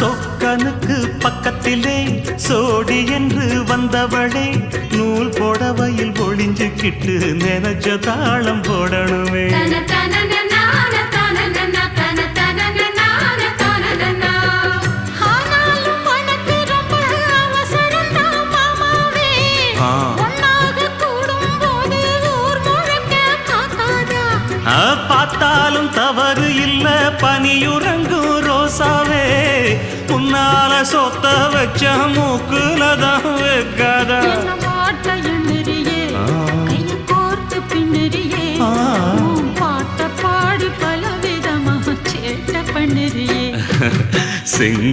சொக்கனுக்கு பக்கத்திலே சோடி என்று வந்தவளே நூல் போடவையில் ஒளிஞ்சுக்கிட்டு நினைச்ச தாளம் போடணுமே. பார்த்தாலும் தவறு இல்ல பனியுறங்கும் ரோசாவே உன்னால சொத்த வச்ச மூக்குலதான் வைக்காதா. பாட்ட பாடி பல விதமாக சேட்ட பண்ணுறியே.